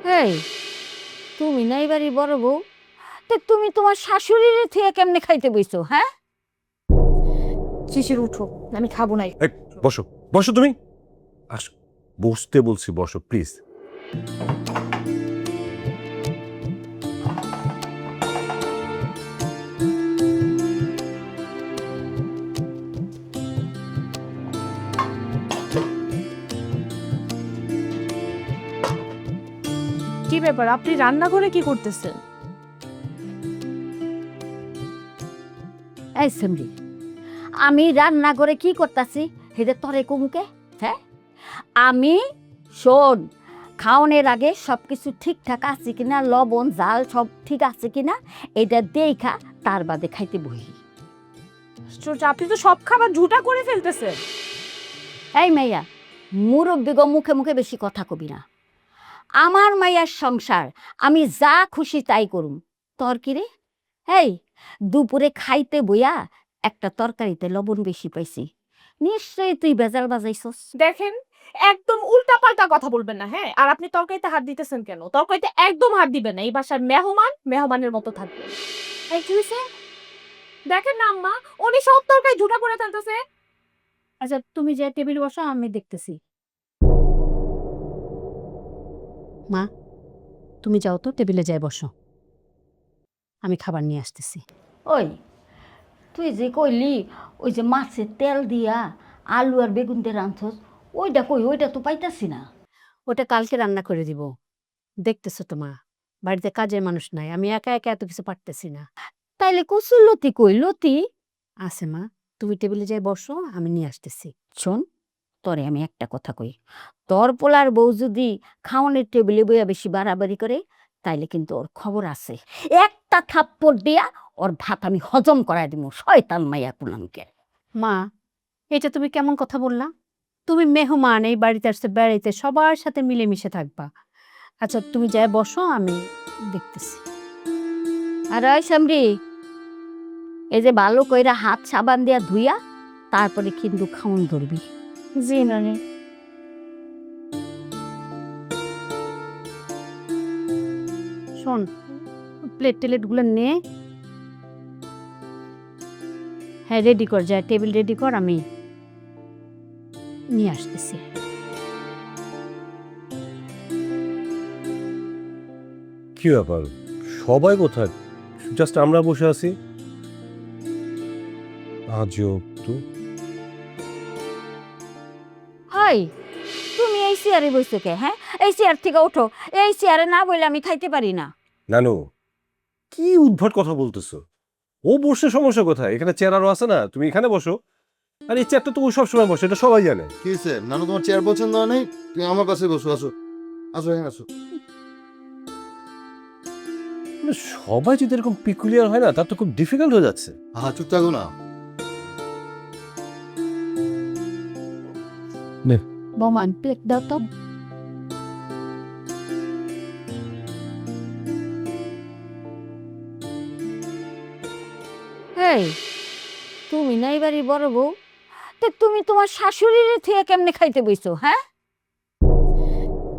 এই তুমি না এবারই বড় বউ, তে তুমি তোমার শাশুড়ির থেকে কেমনে খাইতে বইছো? হ্যাঁ, শিশির উঠো, আমি খাবো নাই। এই, বসো বসো তুমি। আস, বসতে বলছি, বসো প্লিজ। কি ব্যাপার, আপনি রান্নাঘরে কি করতেছেন? এই সেমরি, আমি রান্না করে কি করতাছি হেদে তরে কুমুকে? হ্যাঁ, আমি শোন, খাওয়ানোর আগে সব কিছু ঠিকঠাক আছে কিনা, লবণ জাল সব ঠিক আছে কিনা এটা দেখা তার বাদে খাইতে বহি। আশ্চর্য, আপনি তো সব খাবার ঝুটা করে ফেলতেছেন। এই মাইয়া, মুরব্বী গো মুখে মুখে বেশি কথা কবি না। আমার মাইয়ার সংসার, আমি যা খুশি তাই করুম। তোর কি রে? এই দুপুরে খাইতে বইয়া একটা তরকারিতে লবণ বেশি পাইছি, নিশ্চয়ই তুই বেজাল বাজাইছস। দেখেন, একদম উল্টা পাল্টা কথা বলবেন না, হ্যাঁ? আর আপনি তরকারিতে হাত দিতেছেন কেন? তরকারিতে একদম হাত দিবেন না। এই বাসার মেহমান মেহমানের মতো থাকবেন। এই কি হইছে? দেখেন না আম্মা, উনি সব তরকারি ঝুটা করে ফেলতেছে। আচ্ছা তুমি যে টেবিল বসো, আমি দেখতেছি। মা, তুমি যাও তো, টেবিলে যাই বসো, আমি খাবার নিয়ে আসতেছি। ওই তুই যে কইলি ওই যে মাছের তেল দিয়া আলু আর বেগুন দিয়ে রাঁধছস, ওইটা কই? ওইটা তো পাইতাছি না। ওটা কালকে রান্না করে দিব। দেখতেছো তো মা, বাড়িতে কাজের মানুষ নাই, আমি একা একা এত কিছু পারতেছি না। তাইলে কচুর লতি কই? লতি আছে মা, তুমি টেবিলে যাই বসো, আমি নিয়ে আসতেছি। শোন, তরে আমি একটা কথা কই, তোর পোলার বউ যদি খাওয়ানোর টেবিলে বইয়া বেশি বাড়াবাড়ি করে, তাইলে কিন্তু ওর খবর আছে। একটা থাপ্পড় দিয়া ওর ভাত আমি হজম করাই দিব, শয়তান মাইয়া কুলামকে। মা, এটা তুমি কেমন কথা বললা? তুমি মেহমান, এই বাড়িতে আসতে বেড়াইতে, সবার সাথে মিলেমিশে থাকবা। আচ্ছা তুমি যাই বসো, আমি দেখতেছি। আর ওই সামরি, এই যে ভালো কইরা হাত সাবান দিয়া ধুইয়া তারপরে কিন্তু খাওন ধরবি। জি নানি। শোন, প্লেট টেলেটগুলো নে, হ্যাঁ রেডি কর, যায় টেবিল রেডি কর, আমি নিয়ে আসতেছি। কি ব্যাপার, সবাই কোথায়? জাস্ট আমরা বসে আছি। আজব তো। হাই, তুমি এই চেয়ারে বইছো কে? হ্যাঁ, এই চেয়ার থেকে ওঠো। এই চেয়ারে না বইলে আমি খাইতে পারি না। নানু, কি উদ্ভট কথা বলতেছো? ও বসে সমস্যা কোথায়? এখানে চেয়ার আরো আছে না, তুমি এখানে বসো। আর এই চেয়ারটা তো ও সবসময় বসে, এটা সবাই জানে। কি হয়েছে নানু, তোমার চেয়ার পছন্দ হয় নাই? তুমি আমার পাশে বসো, আসো আসো, হ্যাঁ আসো। মানে সবাই যদি এরকম পিকুলিয়ার হয় না, তার তো খুব ডিফিকাল্ট হয়ে যাচ্ছে। হ্যাঁ চুপ থাকো না। বৌমা, প্লেট দাও তো। এই তুমি না এবারই বড় বউ, তে তুমি তোমার শাশুড়ির থেকে কেমনে খাইতে বইছো? হ্যাঁ,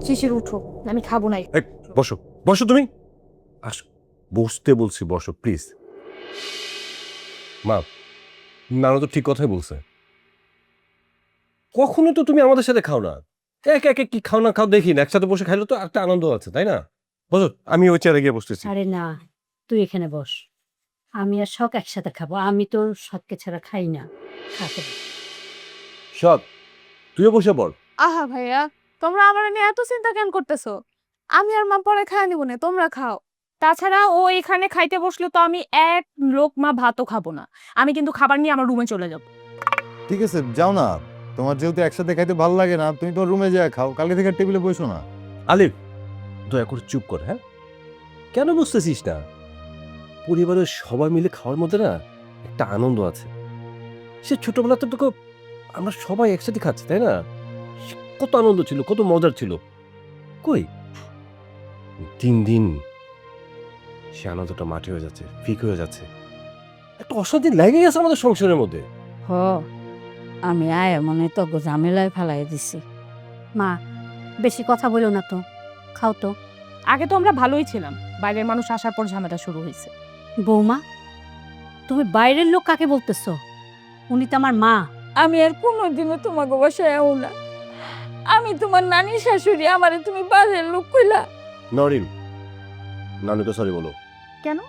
শিশির উঠো, আমি খাবো নাই। এই, বসো বসো তুমি। আস, বসতে বলছি, বসো প্লিজ। মা, নানু তো ঠিক কথাই বলছে। কখনো তো তুমি আমাদের সাথে খাও না, একে একে কি খাও না খাও দেখি না, একসাথে বসে খাইলে তো একটা আনন্দ আছে, তাই না? বসো, আমি ওই চেয়ারে গিয়ে বসতেছি। আরে না, তুই এখানে বস, আমি আর শখ একসাথে খাবো, আমি তোর শখকে ছাড়া খাই না। খাতে সব, তুইও বসে পড়। আহা ভাইয়া, তোমরা আমার নিয়ে এত চিন্তা কেন করতেছো? আমি আর মা পরে খাই নিব না, তোমরা খাও। তাছাড়া ও এখানে খাইতে বসলে তো আমি এক লোকমা ভাতও খাবো না। আমি কিন্তু খাবার নিয়ে আমার রুমে চলে যাব। ঠিক আছে যাও না, তোমার যেহেতু একসাথে খাইতে ভালো লাগে না, তুমি তোমার রুমে যা খাও, কালকে থেকে টেবিলে বসো না। আলিফ, দয়া করে চুপ কর। হ্যাঁ, কেন বুঝতেছিস না? পরিবারের সবাই মিলে খাওয়ার মধ্যে না একটা আনন্দ আছে। সে ছোটবেলা তো আমরা সবাই একসাথে খাচ্ছি, তাই না? সে কত আনন্দ ছিল, কত মজার ছিল। কই দিন দিন সে আনন্দটা মাটি হয়ে যাচ্ছে, ফিক হয়ে যাচ্ছে। একটা অশান্তি লেগে গেছে আমাদের সংসারের মধ্যে। হ, আমি আয়া মনে তো ঝামেলায় ফেলাই দিছি। মা, বেশি কথা বলো না তো, খাও তো। আগে তো আমরা ভালোই ছিলাম, বাইরের মানুষ আসার পর ঝামেলা শুরু হয়েছে। বৌমা, তুমি বাইরের লোক কাকে বলতেছো? উনি তো আমার মা। আমি আর কোনোদিনও তোমাকে বাসায় আও না। আমি তোমার নানির শাশুড়ি, আমারে তুমি বাজের লোক কইলা। নরিন, নানুকে সরি বলো। কেন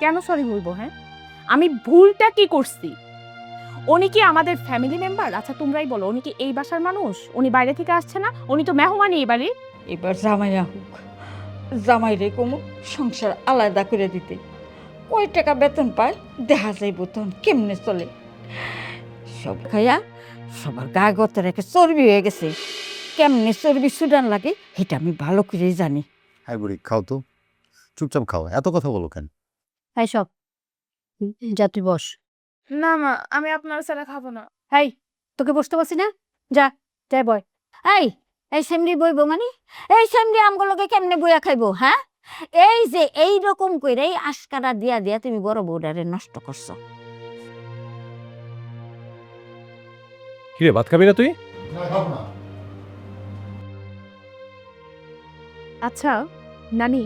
কেন সরি বলবো? হ্যাঁ, আমি ভুলটা কি করছি? উনি কি আমাদের ফ্যামিলি মেম্বার? আচ্ছা তোমরাই বলো, উনি কি এই বাসার মানুষ? উনি বাইরে থেকে আসছে না? উনি তো মেহমানই এই বাড়ির। এবার জামাই হোক, জামাই রে কমু সংসার আলাদা করে দিতে। কয় টাকা বেতন পায় দেখা যাইব, তখন কেমনে চলে। সব খাইয়া সবার গা গত রেখে চর্বি হয়ে গেছে। কেমনে চর্বি সুডান লাগে এটা আমি ভালো করেই জানি। হ্যাঁ বুড়ি, খাও তো, চুপচাপ খাও, এত কথা বলো কেন? এই সব, যা তুই বস। না মা, আমি আপনার ছাড়া খাবো না। এই, তোকে বসতে পারছি না? যা, যাই বয়। এই এই সেমরি বইব মানে? এই সেমরি আমগুলোকে কেমনে বইয়া খাইবো? হ্যাঁ, এই যে এই রকম কইরা এই আশকারা দিয়া দিয়া তুমি বড় বউডারে নষ্ট করছো। কিরে, ভাত খাবি না তুই? আচ্ছা নানি,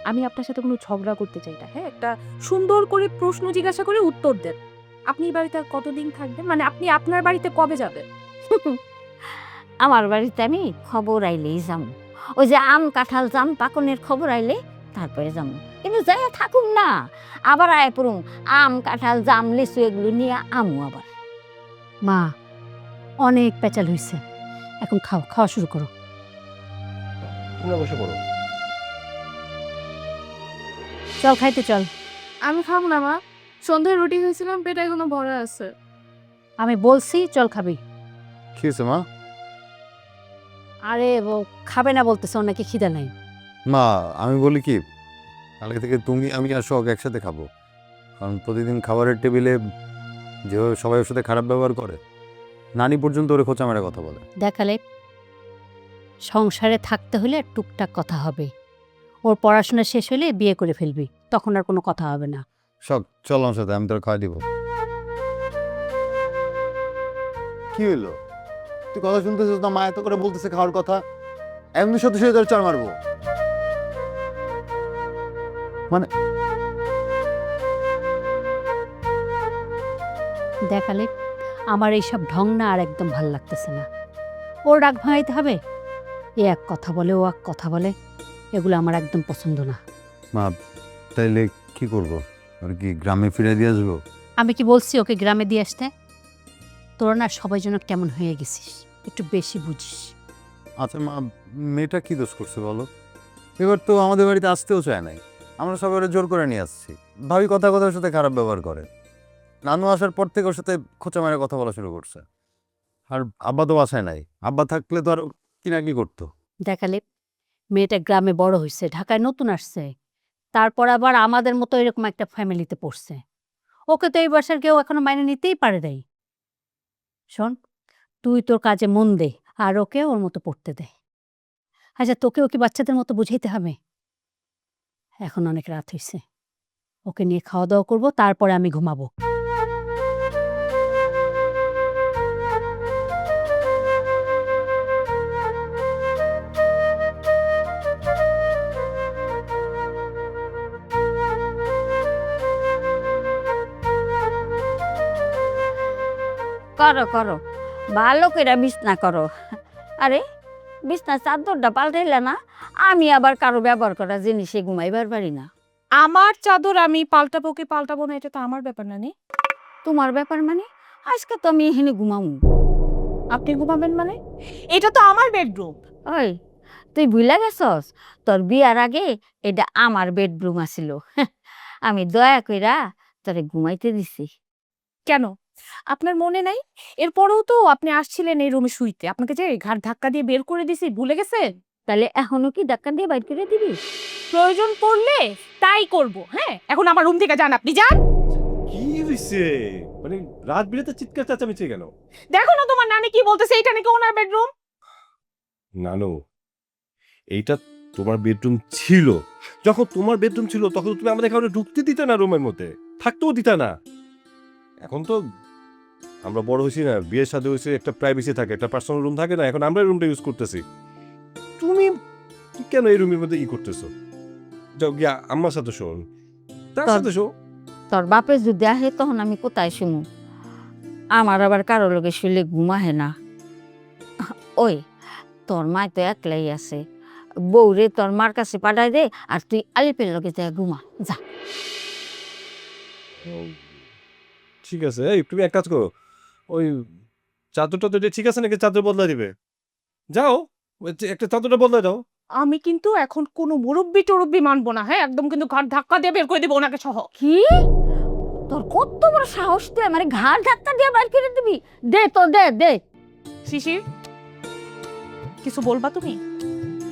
আমি আপনার সাথে কোনো ঝগড়া করতে চাই না। হ্যাঁ, একটা সুন্দর করে প্রশ্ন জিজ্ঞাসা করে উত্তর দেন। আপনি এই বাড়িতে আর কতদিন থাকবেন? মানে আপনি আপনার বাড়িতে কবে যাবেন? আমার বাড়িতে আমি খবর আইলেই যাবো। ওই যে আম কাঁঠাল জাম পাকনের খবর আইলে তারপরে যাবো। কিন্তু যাইয়া থাকুম না, আবার আয় পড়ুম আম কাঁঠাল জাম লিচু এগুলো নিয়ে আমু আবার। মা, অনেক পেঁচাল হইছে, এখন খাও, খাওয়া শুরু করো। তোমরা বসে পড়ো। চল খাইতে চল। আমি খাবো না মা, সন্ধ্যায় রুটি হয়েছিলাম, পেট এখনো ভরা আছে। আমি বলছি চল খাবি। কি হয়েছে মা? আরে ও খাবে না বলতেছে, ওর নাকি খিদা নাই। মা, আমি বলি কি, কালকে থেকে তুমি আমি আর সোহাগ একসাথে খাবো। কারণ প্রতিদিন খাবারের টেবিলে যেভাবে সবাই ওর সাথে খারাপ ব্যবহার করে, নানি পর্যন্ত ওরে খোঁচা মেরে কথা বলে। দেখালে সংসারে থাকতে হলে টুকটাক কথা হবে। ওর পড়াশোনা শেষ হলে বিয়ে করে ফেলবি, তখন আর কোনো কথা হবে না। শখ, চল আমার সাথে, আমি তোর খাওয়া দিব। কি হইলো? তুই কথা শুনতেছিস না? মা এত করে বলতেছে খাওয়ার কথা, এমনি সত্যি সত্যি তোর চড় মারবো। মানে দেখালে আমার এইসব ঢং না আর একদম ভাল লাগতেছে না। ওর রাগ ভাঙাইতে হবে, এ এক কথা বলে ও এক কথা বলে, এগুলো আমার একদম পছন্দ না। মা, তাইলে কি করবো? আর কি গ্রামে ফিরে দিয়ে আসবো? আমি কি বলছি ওকে গ্রামে দিয়ে আসতে? তোরা না সবাই যেন কেমন হয়ে গেছিস, একটু বেশি বুঝিস। আচ্ছা মা, মেয়েটা কি দোষ করছে বলো? এবার তো আমাদের বাড়িতে আসতেও চায় নাই, আমরা সবাই ওরে জোর করে নিয়ে আসছি। ভাবি কথা কথার সাথে খারাপ ব্যবহার করে। নানু আসার পর থেকে ওর সাথে খোঁচা মেরে কথা বলা শুরু করছে। আর আব্বা তো বাসায় নাই, আব্বা থাকলে তো আর কি না কি করতো। দেখালে মেয়েটা গ্রামে বড় হয়েছে, ঢাকায় নতুন আসছে, তারপর আবার আমাদের মতো এরকম একটা ফ্যামিলিতে পড়ছে। ওকে তো এই বাসার কেউ এখনো মাইনে নিতেই পারে নাই। শোন, তুই তোর কাজে মন দে, আর ওকে ওর মতো পড়তে দে। আচ্ছা, তোকে ওকে বাচ্চাদের মতো বুঝাইতে হবে? এখন অনেক রাত হয়েছে, ওকে নিয়ে খাওয়া দাওয়া করবো, তারপরে আমি ঘুমাবো। করো করো, ভালো করে বিছনা করো। আরে বিছনা চাদরটা পাল্টাইলে না, আমি আবার কারো ব্যবহার করা জিনিসে ঘুমাইবার পারি না। আমার চাদর আমি পাল্টাবো কি পাল্টাবো না, এটা তো আমার ব্যাপার না। তোমার ব্যাপার মানে? আজকে তো আমি এখানে ঘুমাবো। আপনি ঘুমাবেন মানে? এটা তো আমার বেডরুম। ওই তুই ভুলে গেছস, তোর বিয়ার আগে এটা আমার বেডরুম আছিল। আমি দয়া কইরা তোরে ঘুমাইতে দিছি। কেন আপনার মনে নাই? এরপরেও তো আপনি আসছিলেন এই রুমে শুইতে, আপনাকে যে ঘাট ধাক্কা দিয়ে বের করে দিছি, ভুলে গেছেন? তাহলে এখনো কি ধাক্কা দিয়ে বাইর করে দিবি? প্রয়োজন পড়লে তাই করব। হ্যাঁ, এখন আমার রুম থেকে যান, আপনি যান। কি হইছে? মানে রাত বিরেতে চিৎকার চেঁচামেচি কেন? দেখো না তোমার নানি কি বলতেছে, এইটা নাকি ওনার বেডরুম। নানু, এইটা তোমার বেডরুম ছিল। যখন তোমার বেডরুম ছিল তখন তুমি আমাদের কাউকে ঢুকতে দিতে না, রুমের মধ্যে থাকতেও দিতে না। এখন তো আমরা বড় হয়েছি না, বিয়ের সাথে হয়েছে, একটা প্রাইভেসি থাকে, একটা পার্সোনাল রুম থাকে না, এখন আমরা রুমটা ইউজ করতেছি। তুমি কেন এই রুমের মধ্যে করতেছো? যাও গিয়া আম্মার সাথে শোন, তার সাথে শো। তোর বাপে যদি আহে তখন আমি কোথায় শুনু? আমার আবার কারো লগে শুলে ঘুম আহে না। ওই তোর মায় তো একলাই আছে, বউরে তোর মার কাছে পাঠাই দে, আর তুই আলিপের লগে যা ঘুমা যা। ঠিক আছে, এই তুমি এক কাজ করো, ওই চাদরটা তো ঠিক আছে নাকি চাদর বদলা দিবে? যাও একটা চাদরটা বদলা দাও। আমি কিন্তু এখন কোনো মুরব্বি টুরব্বি মানবো না, হ্যাঁ? একদম কিন্তু ঘাট ধাক্কা দিয়ে বের করে দেবো ওনাকে সহ। কি তোর কত বড় সাহস, তুই আমার ঘাড় ধাক্কা দিয়ে বাইর করে দিবি? দে তো দে দে। শিশির, কিছু বলবা তুমি?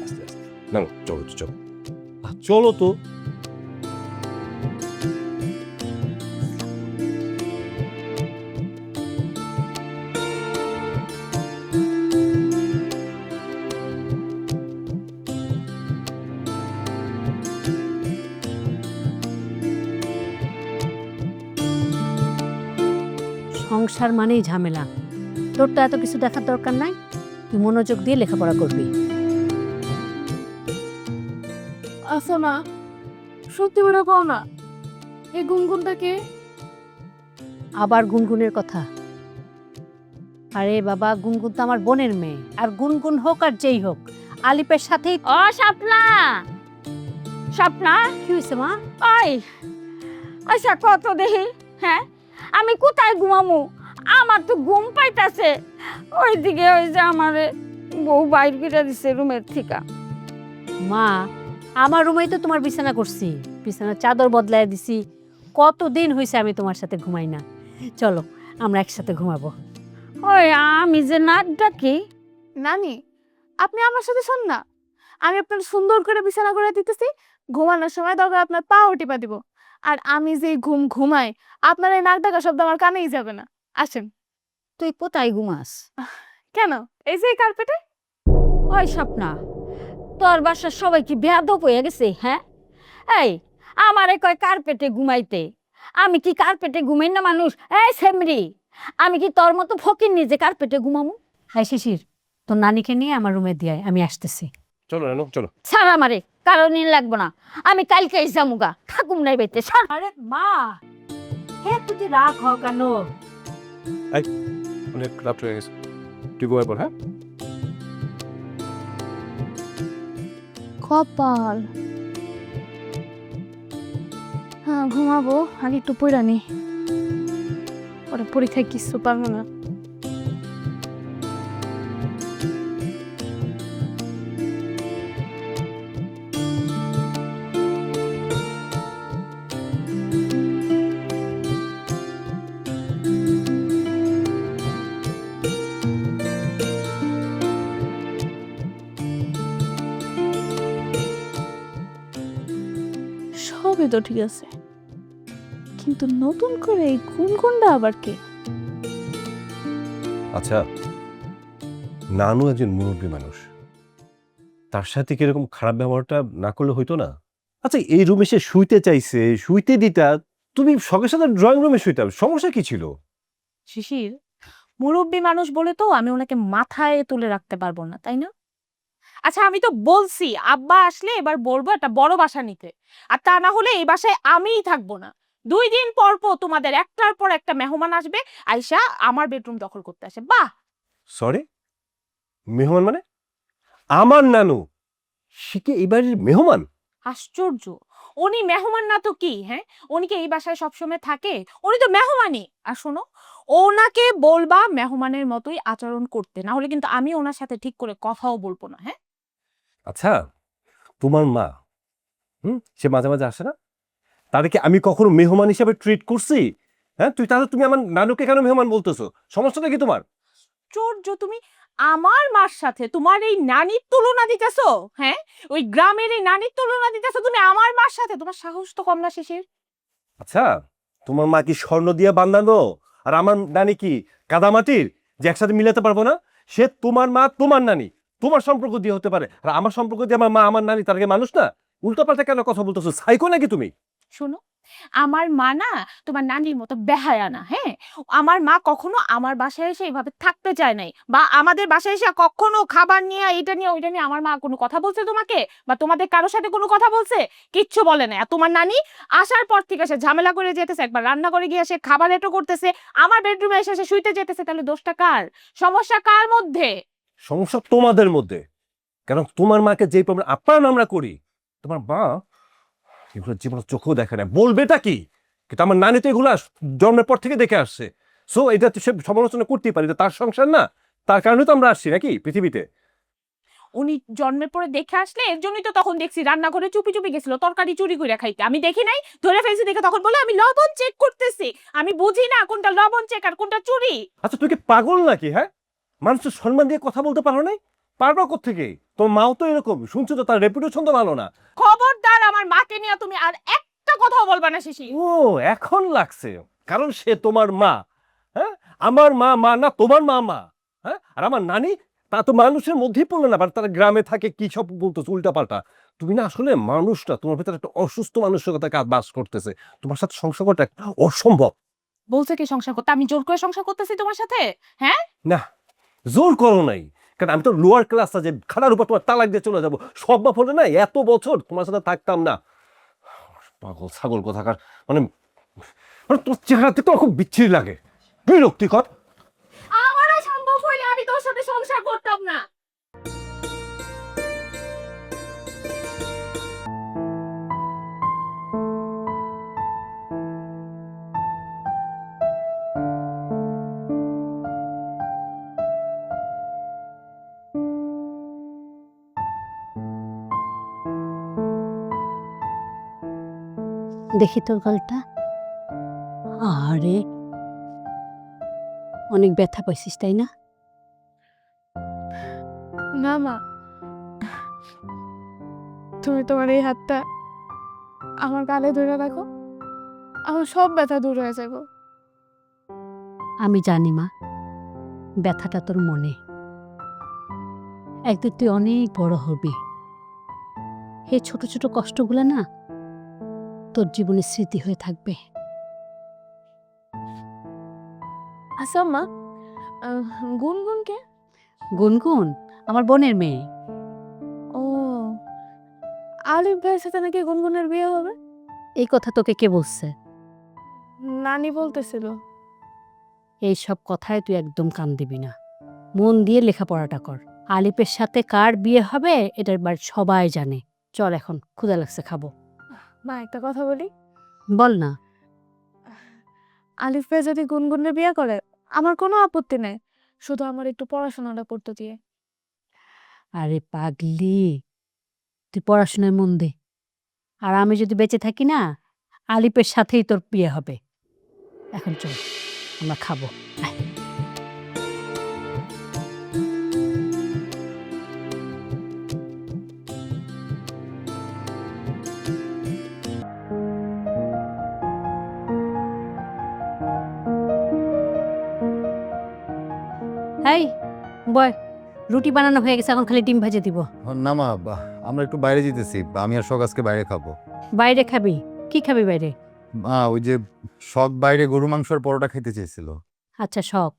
আস্তে আস্তে, না না, চলো তো চলো, চলো তো। সংসার মানেই ঝামেলা, তোর তো এত কিছু দেখার দরকার নাই, তুই মনোযোগ দিয়ে লেখাপড়া করবি। আসো না, সত্যি করে কও না, এই গুনগুনটাকে? আবার গুনগুনের কথা? আরে বাবা, গুনগুন তো আমার বোনের মেয়ে, আর গুনগুন হোক আর যেই হোক, আলিপের সাথেই। ও স্বপ্না, স্বপ্না, কি হয়েছে মা? ওই আচ্ছা কত দেখি, হ্যাঁ আমি কোথায় ঘুমামু? আমার তো ঘুম পাইতাছে। ওইদিকে ওই যে আমারে বউ বাইর করে দিছে রুমের থেকে। মা, আমার রুমেই তো তোমার বিছানা করছি, বিছানার চাদর বদলায় দিছি, কতদিন হয়েছে আমি তোমার সাথে ঘুমাই না। চলো আমরা একসাথে ঘুমাবো। ওই আমি যে নাক ডাকি। নানি, আপনি আমার সাথে শোন না, আমি আপনার সুন্দর করে বিছানা করে দিতেছি, ঘুমানোর সময় দরকার আপনার পাও টিপা দিব। আর আমি যে ঘুমাই, আপনার এই নাক ডাকা শব্দ আমার কানেই যাবে না। আসেন। তুই কোথায় ঘুমাস? কেন? এই যে কার্পেটে। ওই স্বপ্না, তোর বাসার সবাই কি বেয়াদব হয়ে গেছে? হ্যাঁ, এই আমারে কয় কার্পেটে ঘুমাইতে, আমি কি কার্পেটে ঘুমাই না মানুষ? এই সেমরি, আমি কি তোর মতো ফকির নিজে কার্পেটে ঘুমামু? হাই শিশির, তোর নানিকে নিয়ে আমার রুমে দিয়ে আয়, আমি আসতেছি। চলো নানু চলো। ছাড় আমারে, কারণ লাগবো না, আমি কালকে যামুগা, থাকুম নাই বাইতে। ছাড়। আরে মা, হ্যাঁ তুই রাগ হ কেন? অনেক রাত হয়ে গেছে, তুই ঘুমায় পড়। হ্যাঁ, কপাল। হ্যাঁ ঘুমাবো, আগে একটু পড়া নি, পরে পরীক্ষায় কিছু পারবো না। সবই তো ঠিক আছে, কিন্তু নতুন করে এই গুনগুনটা আবার কে? আচ্ছা, নানু একজন মুরব্বী মানুষ, তার সাথে কিরকম খারাপ ব্যবহারটা না করলে হইতো না? আচ্ছা, এই রুমে সে শুইতে চাইছে, শুইতে দিতা, তুমি সঙ্গে সাথে ড্রয়িং রুমে শুইতাম, সমস্যা কি ছিল? শিশির, মুরব্বী মানুষ বলে তো আমি ওনাকে মাথায় তুলে রাখতে পারবো না, তাই না? আচ্ছা, আমি তো বলছি আব্বা আসলে এবার বলবো একটা বড় বাসা নিতে, আর তা না হলে এই বাসায় আমিই থাকবো না। 2 দিন পর পর তোমাদের একটার পর একটা মেহমান আসবে, আইসা আমার বেডরুম দখল করতে আসে। বাহ! সরি, মেহমান মানে? আমার নানু সে কি এই বাড়ির মেহমান? আশ্চর্য, উনি মেহমান না তো কি? হ্যাঁ, উনি কি এই বাসায় সবসময় থাকে? উনি তো মেহমানই। আর শোনো, ওনাকে বলবা মেহমানের মতোই আচরণ করতে, না হলে কিন্তু আমি ওনার সাথে ঠিক করে কথাও বলবো না। হ্যাঁ, আচ্ছা, তোমার মা সে মাঝে মাঝে আসে না? তাদেরকে আমি কখনো মেহমান হিসেবে ট্রিট করছি? হ্যাঁ, তুমি আমার নানুকে কেন মেহমান বলতেছো? সমস্যাটা কি তোমার? আশ্চর্য, তুমি আমার মার সাথে তোমার এই নানির তুলনা দিতেছো? হ্যাঁ, ওই গ্রামের এই নানির তুলনা দিতেছো তুমি আমার মার সাথে? তোমার সাহস তো কম না শিশির। আচ্ছা, তোমার মা কি স্বর্ণ দিয়ে বান্ধানো, আর আমার নানি কি কাদামাটির যে একসাথে মিলাতে পারবো না? সে তোমার মা, তোমার নানি, তোমার সম্পর্ক দিয়ে হতে পারে, আর আমার সম্পর্ক দিয়ে আমার মা আমার নানি তার আগে মানুষ না? উল্টো পাল্টা কেন কথা বলতেছো? সাইকো নাকি তুমি? শোনো, আমার মা না তোমার নানির মতো বেহায়া না, হ্যাঁ? আমার মা কখনো আমার বাসায় এসে এভাবে থাকতে চায় নাই, বা আমাদের বাসায় এসে কখনো খাবার নিয়ে এটা নিয়ে ওইটা নিয়ে আমার মা কোনো কথা বলছে তোমাকে, বা তোমাদের কারোর সাথে কোনো কথা বলছে? কিচ্ছু বলে না। আর তোমার নানি আসার পর থেকে সে ঝামেলা করে যেতেছে, একবার রান্না করে গিয়ে সে খাবার এটো করতেছে, আমার বেডরুমে এসে সে শুইতে যেতেছে, তাহলে দোষটা কার? সমস্যা কার মধ্যে? সমস্যা তোমাদের মধ্যে। কারণ তোমার মাকে যে প্রবলেম আপ্যায়ন আমরা করি, তোমার মা এগুলো জীবনে চোখেও দেখে না। বলবেটা কি? কিন্তু আমার নানি তো এগুলো জন্মের পর থেকে দেখে আসছে। সো এটা তো সে সমালোচনা করতেই পারি, এটা তার সংসার না, তার কারণে তো আমরা আসছি নাকি পৃথিবীতে। উনি জন্মের পরে দেখে আসলে, এর জন্যই তো তখন দেখছি রান্নাঘরে চুপি চুপি গেছিল তরকারি চুরি করে খাইতে। আমি দেখি নাই, ধরে ফেলছি দেখে তখন বলে আমি লবণ চেক করতেছি। আমি বুঝি না কোনটা লবণ চেক আর কোনটা চুরি। আচ্ছা তুই কি পাগল নাকি? হ্যাঁ, মানুষের সম্মান দিয়ে কথা বলতে পারো নাই? পারবা কোত্থেকে? তোমার মাও তো এরকম, শুনছো তো, তার রেপুটেশন তো ভালো না। খবরদার আমার মাকে নিয়ে তুমি আর একটা কথাও বলবা না শিশি। ও এখন লাগছে, কারণ সে তোমার মা। হ্যাঁ, আমার মা মা না, তোমার মা মা। হ্যাঁ, আর আমার নানি তা তো মানুষের মধ্যেই পড়লো না, তারা গ্রামে থাকে, কি সব বলতো উল্টা পাল্টা। তুমি না আসলে মানুষটা, তোমার ভেতরে একটা অসুস্থ মানসিকতা কাজ বাস করতেছে। তোমার সাথে সংসার করাটা অসম্ভব। বলছে কি সংসার করতে? আমি জোর করে সংসার করতেছি তোমার সাথে? হ্যাঁ, না, জোর করো নাই। কারণ আমি তো লোয়ার ক্লাসটা যে খাড়ার উপর তোমার তালাক দিয়ে চলে যাবো, সব বাপ হলে না এত বছর তোমার সাথে থাকতাম না। পাগল ছাগল কোথাকার। মানে মানে তোমার চেহারা দেখতে আমার খুব বিচ্ছিরি লাগে, বিরক্তিকর। আমারও সম্ভব হইলে আমি তোর সাথে সংসার করতাম না। দেখি তোর গালটা। আরে অনেক ব্যথা পাইছিস তাই না? না মা, তুমি তোমার এই হাতটা আমার গালে ধরে রাখো, আমার সব ব্যথা দূর হয়ে যাবে। আমি জানি মা, ব্যথাটা তোর মনে। একদিন তুই অনেক বড় হবি, এই ছোট ছোট কষ্টগুলো না তোর জীবনের স্মৃতি হয়ে থাকবে। আচ্ছা মা, গুনগুনকে? গুনগুন আমার বোনের মেয়ে। ও, আলিফ ভাইয়ের সাথে নাকি গুনগুনের বিয়ে হবে? এই কথা তোকে কে বলছে? নানি বলতেছিল। এই সব কথায় তুই একদম কান দিবি না, মন দিয়ে লেখাপড়াটা কর। আলিপের সাথে কার বিয়ে হবে এটার বার সবাই জানে। চল এখন, ক্ষুধা লাগছে, খাবো। মা একটা কথা বলি, বল না। আলিফ ভাই যদি গুনগুনের বিয়ে করে আমার কোনো আপত্তি নেই, শুধু আমার একটু পড়াশোনাটা করতে দিয়ে। আরে পাগলি, তুই পড়াশোনায় মন দে, আর আমি যদি বেঁচে থাকি না, আলিপের সাথেই তোর বিয়ে হবে। এখন চল, আমরা খাবো। আয়। এই বয়, রুটি বানানো হয়ে গেছে, এখন খালি ডিম ভেজে দিব। না মা, আমরা একটু বাইরে যেতেছি, আমি আর শখ আজকে বাইরে খাবো। বাইরে খাবি? কি খাবি বাইরে? মা ওই যে শখ বাইরে গরু মাংস আর পরোটা খেতে চেয়েছিল। আচ্ছা শখ,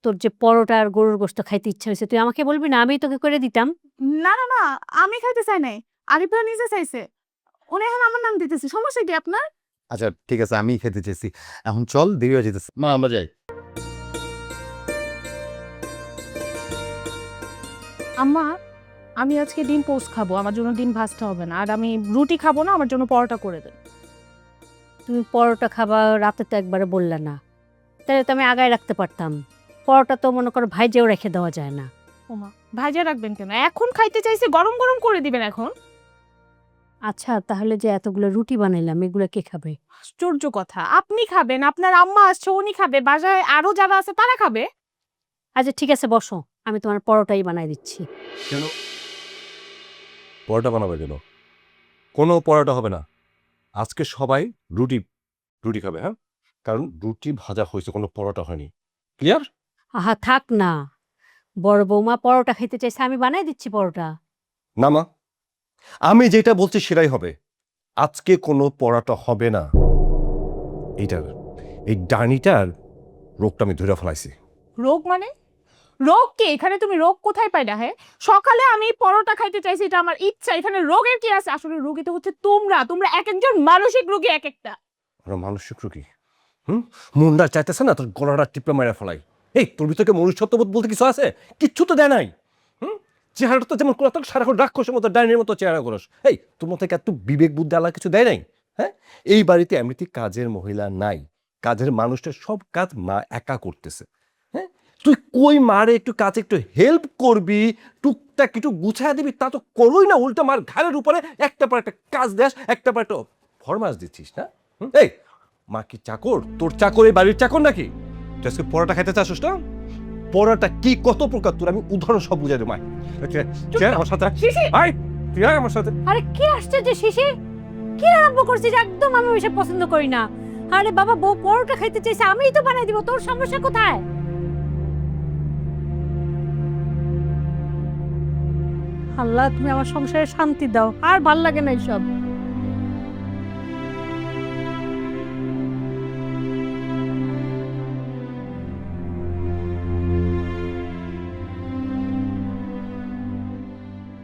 তোর যে পরোটা আর গরুর গোশত খাইতে ইচ্ছা হয়েছে, তুই আমাকে বলবি না? আমি তোকে করে দিতাম। না না না, আমি খাইতে চাই নাই, আলিফ ভাই নিজে চাইছে। উনি এখন আমার নাম দিতেছে, সমস্যা কি আপনার? আচ্ছা ঠিক আছে, আমি খেতে চেয়েছি। এখন চল, দেরি হয়ে যেতেছে। মা আমরা যাই। আম্মা, আমি আজকে ডিম পোস্ট খাবো, আমার জন্য ডিম ভাজতে হবে না। আর আমি রুটি খাবো না, আমার জন্য পরোটা করে দেন। তুমি পরোটা খাবা, রাতে তো একবারে বললে না, তাহলে তো আমি আগায় রাখতে পারতাম। পরোটা তো মনে করো ভাইজেও রেখে দেওয়া যায় না। ওমা, ভাজা রাখবেন কেন? এখন খাইতে চাইছে, গরম গরম করে দিবেন এখন। আচ্ছা তাহলে যে এতগুলো রুটি বানাইলাম, এগুলো কে খাবে? আশ্চর্য কথা, আপনি খাবেন, আপনার আম্মা আসছে উনি খাবে, বাসায় আরো যারা আছে তারা খাবে। আচ্ছা ঠিক আছে, বসো, আমি তোমার পরোটাই বানাই দিচ্ছি। কেন পরোটা বানাবে? কেন কোনো পরোটা হবে না, আজকে সবাই রুটি রুটি খাবে। হ্যাঁ, কারণ রুটি ভাজা হয়েছে, কোনো পরোটা হয়নি। ক্লিয়ার? আহা থাক না, বড় বৌমা পরোটা খেতে চাইছে, আমি বানাই দিচ্ছি পরোটা। না মা, আমি যেটা বলছি সেটাই হবে। আজকে কোনো পরোটা হবে না। এই ডাইনিটার রোগটা আমি ধরে ফেলাইছি। রোগ মানে? রোগ কি? এখানে তুমি রোগ কোথায় পাইলা? হ্যাঁ, সকালে আমি পরোটা খাইতে চাইছি, এটা আমার ইচ্ছা। এখানে রোগের কি আছে? আসলে রোগী তো হচ্ছে তোমরা এক একজন মানসিক রোগী এক একটা। আমরা মানসিক রোগী। মনটা চাইতেছে না তোর গলাটা টিপে মেরে ফেলাই। এই তোর ভিতরে মনুষ্যত্ববোধ বলতে কিছু আছে? কিচ্ছু তো দেয় নাই। চেহারাটা তো যেমন করে সারাক্ষণ রাক্ষসের মতো ডাইনির মতো চেহারা করস। এই তোর মতো এত বিবেক বুদ্ধি আল্লাহ কিছু দেয় নাই? হ্যাঁ, এই বাড়িতে এমনিতে কাজের মহিলা নাই, কাজের মানুষটা সব কাজ মা একা করতেছে। হ্যাঁ, তুই কই মারে একটু কাজে একটু হেল্প করবি, টুকটাক একটু গুছায় দিবি, তা তো করোই না। উল্টা মার ঘাড়ের উপরে একটা পর একটা কাজ দেস, একটা পর একটা ফরমাস দিচ্ছিস না? এই মা কি চাকর? তোর চাকর এই বাড়ির চাকর নাকি? তুই আজকে পরোটা খাইতে চাস না? পরোটা কি কত প্রকার তোর আমি উদাহরণ সব বুঝাই দেবো। আমার সাথে আয়, তুই আয় আমার সাথে। আরে কি আশ্চর্য শিশির, কি আরম্ভ করছিস? একদম আমি ওইসব পছন্দ করি না। আরে বাবা, বউ পরোটা খাইতে চাইছে, আমিই তো বানাই দিব, তোর সমস্যা কোথায়? আল্লাহ, তুমি আমার সংসারে শান্তি দাও, আর ভাল লাগে না এইসব।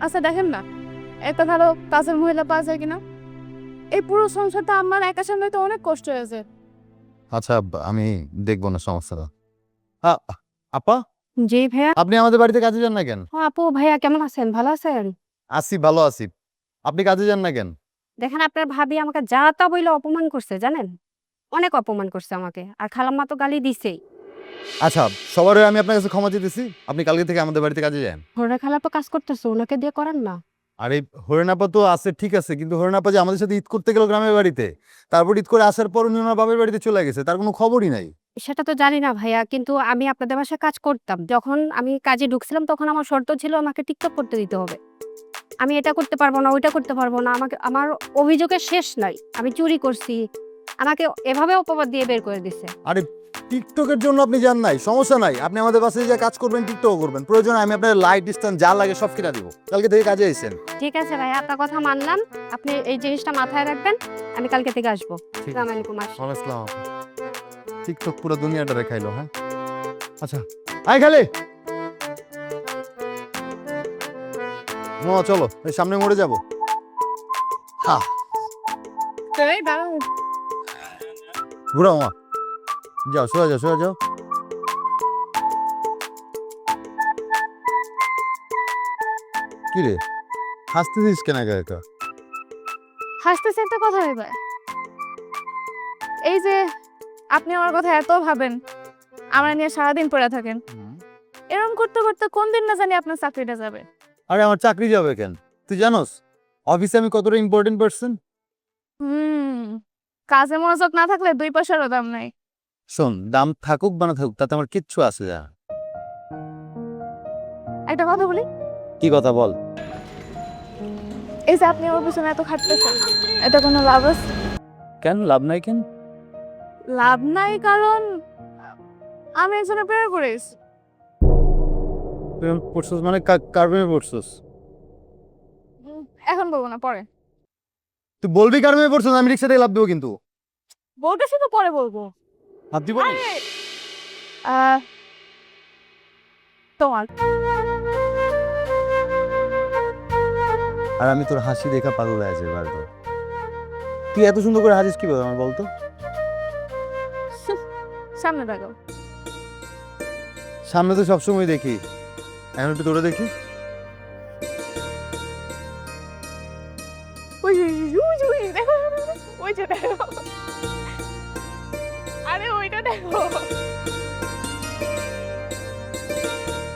আচ্ছা দেখেন না, এত ভালো কাজের মহিলা পাওয়া যায় কিনা। এই পুরো সংসারটা আমার একা সামলাইতে অনেক কষ্ট হয়েছে। আচ্ছা, আমি দেখবো না সমস্যাটা। আপা, জি ভাইয়া। আপনি আমাদের বাড়িতে কাজে যান না কেন? ও আপু, ভাইয়া কেমন আছেন? ভালো আছেন? আছি, ভালো আছি। আপনি কাজে যান না কেন? দেখেন, আপনার ভাবি আমাকে যা তা বইলে অপমান করছে, জানেন? অনেক অপমান করছে আমাকে, আর খালাম্মা তো গালি দিছেই। আচ্ছা, সবার হয়ে আমি আপনার কাছে ক্ষমা চেয়েছি, আপনি কালকে থেকে আমাদের বাড়িতে কাজে যান। হরে খালাপা কাজ করতেছে, ওনাকে দিয়ে করেন না। আরে হরিণাপা তো আছে, ঠিক আছে, কিন্তু হরিণাপা যে আমাদের সাথে ঈদ করতে গেল গ্রামের বাড়িতে, তারপর ঈদ করে আসার পর উনি ওনার বাবার বাড়িতে চলে গেছে, তার কোনো খবরই নাই। সেটা তো জানি না ভাইয়া, কিন্তু আমি আপনাদের বাসায় কাজ করতাম। যখন আমি কাজে ঢুকছিলাম তখন আমার শর্ত ছিল আমাকে টিকটক করতে দিতে হবে। আমি এটা করতে পারবো না, ওইটা করতে পারবো না। আমার অভিযোগের শেষ নাই, আমি চুরি করছি, আমাকে এভাবে অপবাদ দিয়ে বের করে দিছে। আরে টিকটকের জন্য আপনি যান নাই, সমস্যা নাই, আপনি আমাদের বাসায় যে কাজ করবেন টিকটক করবেন, প্রয়োজন আমি আপনার লাইট স্ট্যান্ড যা লাগে সব কিনা দিব। কালকে থেকে কাজে আইছেন। ঠিক আছে ভাইয়া, আপনার কথা মানলাম। আপনি এই জিনিসটা মাথায় রাখবেন, আমি কালকে থেকে আসবো। আসসালামু আলাইকুম। আসসালাম। টিকটক পুরো দুনিয়াটা দেখাইলো। হ্যাঁ, আচ্ছা আয় খালি চলো, এই সামনে মরে যাবো। হ্যাঁ, এই দাঁড়াও। ঘুরো মা, যাও, সোজা যাও, সোজা যাও। কি রে, হাসতেছিস কেন একা একা? হাসতেছে একটা কথা এবার। এই যে আপনি আমার কথা এত ভাবেন, আমার নিয়ে সারাদিন পড়ে থাকেন, এরকম করতে করতে কোন দিন না জানি আপনার চাকরিটা যাবে। আরে আমার চাকরি যাবে কেন? তুই জানোস অফিসে আমি কতটা ইম্পর্টেন্ট পারসন? কাজে মনোযোগ না থাকলে 2 পয়সারও দাম নাই। শোন, দাম থাকুক বা না থাকুক তাতে আমার কিচ্ছু আসে যায় না। একটা কথা বলি। কি কথা বল? এই যে আপনি ওর পিছনে এত খাটতেছেন, এটা কোনো লাভ আছে? কেন লাভ নাই? কেন লাভ নাই? কারণ আমি একজনের প্রেমে পড়েছি। প্রেম পড়ছস মানে কার প্রেমে পড়ছস? এখন বলবো না, পরে তুই বলবি কার প্রেমে পড়ছস? আমি রিক্সা থেকে লাভ দেবো কিন্তু। বলতেছি তো, পরে বলবো। হাত দিব না? তোমার আর আমি তোর হাসি দেখা পাগল হয়ে যাই বারবার। তুই এত সুন্দর করে হাসিস কিভাবে আমার বলতো? সামনে দেখো। সামনে তো সবসময় দেখি, এখন একটু তোরে দেখি। ওই দেখো, ওই যে দেখো, আরে ওইটা দেখো।